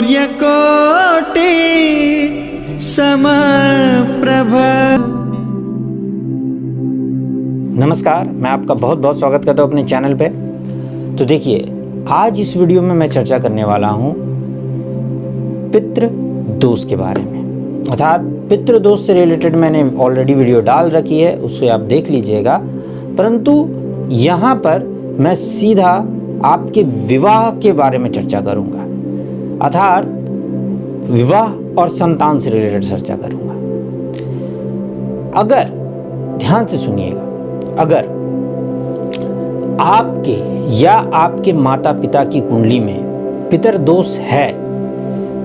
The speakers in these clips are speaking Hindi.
सूर्यकोटि समप्रभ। नमस्कार, मैं आपका बहुत बहुत स्वागत करता हूँ अपने चैनल पे। तो देखिए, आज इस वीडियो में मैं चर्चा करने वाला हूँ पितृ दोष के बारे में। अर्थात पितृ दोष से रिलेटेड मैंने ऑलरेडी वीडियो डाल रखी है, उससे आप देख लीजिएगा। परंतु यहाँ पर मैं सीधा आपके विवाह के बारे में चर्चा करूँगा, अर्थात विवाह और संतान से रिलेटेड चर्चा करूँगा। अगर ध्यान से सुनिएगा, अगर आपके या आपके माता पिता की कुंडली में पितर दोष है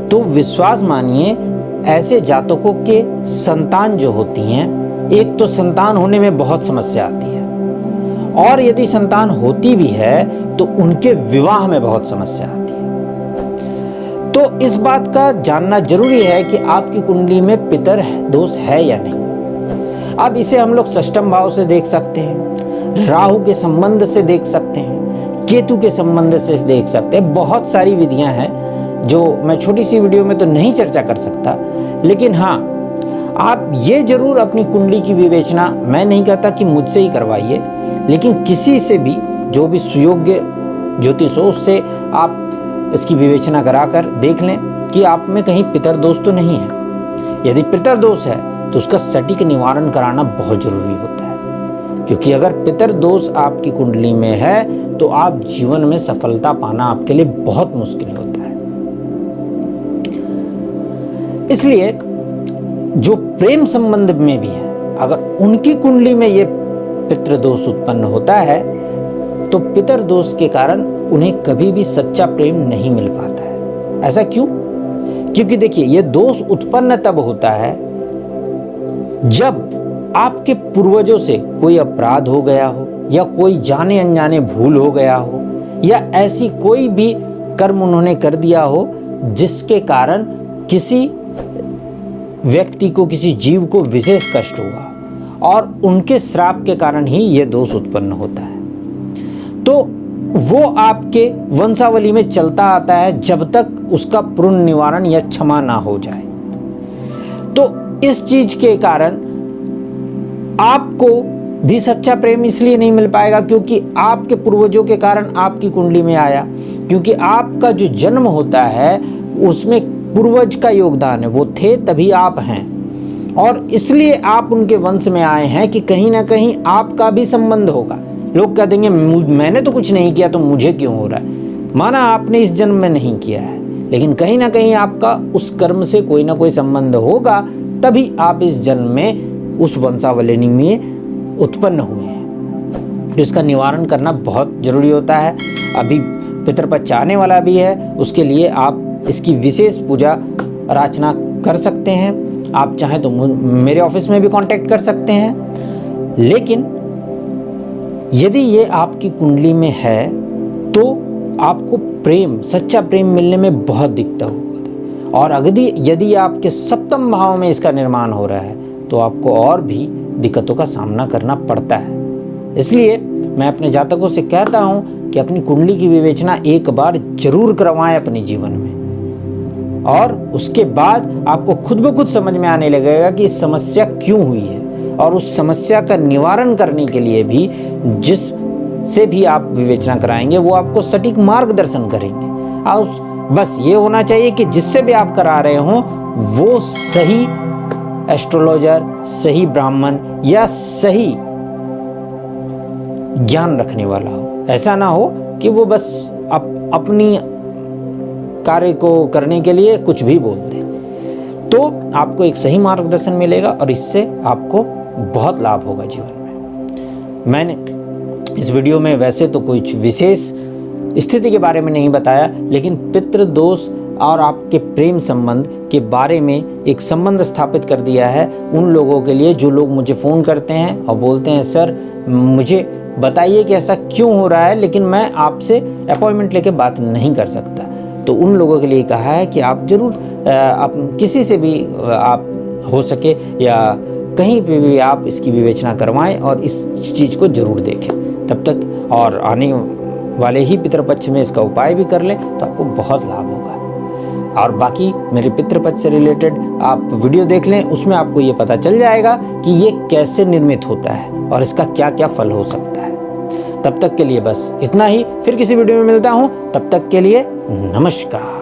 तो विश्वास मानिए ऐसे जातकों के संतान जो होती हैं, एक तो संतान होने में बहुत समस्या आती है, और यदि संतान होती भी है तो उनके विवाह में बहुत समस्या आती है। तो इस बात का जानना जरूरी है कि आपकी कुंडली में पितर दोष है या नहीं। अब इसे हम लोग षष्ठम भाव से देख सकते हैं, राहु के संबंध से देख सकते हैं, केतु के संबंध से देख सकते हैं। बहुत सारी विधियां हैं जो मैं छोटी सी वीडियो में तो नहीं चर्चा कर सकता, लेकिन हाँ, आप ये जरूर अपनी कुंडली की विवेचना, मैं नहीं कहता कि मुझसे ही करवाइए, लेकिन किसी से भी, जो भी सुयोग्य ज्योतिष हो, उससे आप इसकी विवेचना कराकर देख लें कि आप में कहीं पितर दोष तो नहीं है। यदि पितर दोष है तो उसका सटीक निवारण कराना बहुत जरूरी होता है, क्योंकि अगर पितर दोष आपकी कुंडली में है तो आप जीवन में सफलता पाना आपके लिए बहुत मुश्किल होता है। इसलिए जो प्रेम संबंध में भी है, अगर उनकी कुंडली में ये पितृ दोष उत्पन्न होता है तो पितर दोष के कारण उन्हें कभी भी सच्चा प्रेम नहीं मिल पाता है। ऐसा क्यों? क्योंकि देखिए, ये दोष उत्पन्न तब होता है जब आपके पूर्वजों से कोई अपराध हो गया हो, या कोई जाने अनजाने भूल हो गया हो, या ऐसी कोई भी कर्म उन्होंने कर दिया हो जिसके कारण किसी व्यक्ति को, किसी जीव को विशेष कष्ट हुआ, और उनके श्राप के कारण ही यह दोष उत्पन्न होता है। तो वो आपके वंशावली में चलता आता है जब तक उसका पूर्ण निवारण या क्षमा ना हो जाए। तो इस चीज के कारण आपको भी सच्चा प्रेम इसलिए नहीं मिल पाएगा क्योंकि आपके पूर्वजों के कारण आपकी कुंडली में आया, क्योंकि आपका जो जन्म होता है उसमें पूर्वज का योगदान है, वो थे तभी आप हैं, और इसलिए आप उनके वंश में आए हैं कि कहीं ना कहीं आपका भी संबंध होगा। लोग कह देंगे मैंने तो कुछ नहीं किया तो मुझे क्यों हो रहा है। माना आपने इस जन्म में नहीं किया है, लेकिन कहीं ना कहीं आपका उस कर्म से कोई ना कोई संबंध होगा, तभी आप इस जन्म में उस वंशावली में उत्पन्न हुए हैं। तो इसका निवारण करना बहुत जरूरी होता है। अभी पितृपक्ष आने वाला भी है, उसके लिए आप इसकी विशेष पूजा अर्चना कर सकते हैं। आप चाहें तो मेरे ऑफिस में भी कांटेक्ट कर सकते हैं। लेकिन यदि ये आपकी कुंडली में है तो आपको प्रेम, सच्चा प्रेम मिलने में बहुत दिक्कत होगी, और यदि आपके सप्तम भाव में इसका निर्माण हो रहा है तो आपको और भी दिक्कतों का सामना करना पड़ता है। इसलिए मैं अपने जातकों से कहता हूँ कि अपनी कुंडली की विवेचना एक बार जरूर करवाएं अपने जीवन में, और उसके बाद आपको खुद ब खुद समझ में आने लगेगा कि समस्या क्यों हुई है, और उस समस्या का निवारण करने के लिए भी जिस से भी आप विवेचना कराएंगे वो आपको सटीक मार्गदर्शन करेंगे। और बस ये होना चाहिए कि जिससे भी आप करा रहे हो वो सही एस्ट्रोलॉजर, सही ब्राह्मण या सही ज्ञान रखने वाला हो। ऐसा ना हो कि वो बस अपनी कार्य को करने के लिए कुछ भी बोल दे। तो आपको एक सही मार्गदर्शन मिलेगा और इससे आपको बहुत लाभ होगा जीवन में। मैंने इस वीडियो में वैसे तो कुछ विशेष स्थिति के बारे में नहीं बताया, लेकिन पितृ दोष और आपके प्रेम संबंध के बारे में एक संबंध स्थापित कर दिया है उन लोगों के लिए जो लोग मुझे फ़ोन करते हैं और बोलते हैं सर मुझे बताइए कि ऐसा क्यों हो रहा है, लेकिन मैं आपसे अपॉइंटमेंट लेके बात नहीं कर सकता। तो उन लोगों के लिए कहा है कि आप ज़रूर आप किसी से भी आप हो सके या कहीं पे भी आप इसकी विवेचना करवाएं और इस चीज़ को ज़रूर देखें। तब तक और आने वाले ही पितृपक्ष में इसका उपाय भी कर लें तो आपको बहुत लाभ होगा। और बाकी मेरे पितृपक्ष से रिलेटेड आप वीडियो देख लें, उसमें आपको ये पता चल जाएगा कि ये कैसे निर्मित होता है और इसका क्या क्या फल हो सकता है। तब तक के लिए बस इतना ही, फिर किसी वीडियो में मिलता हूँ, तब तक के लिए नमस्कार।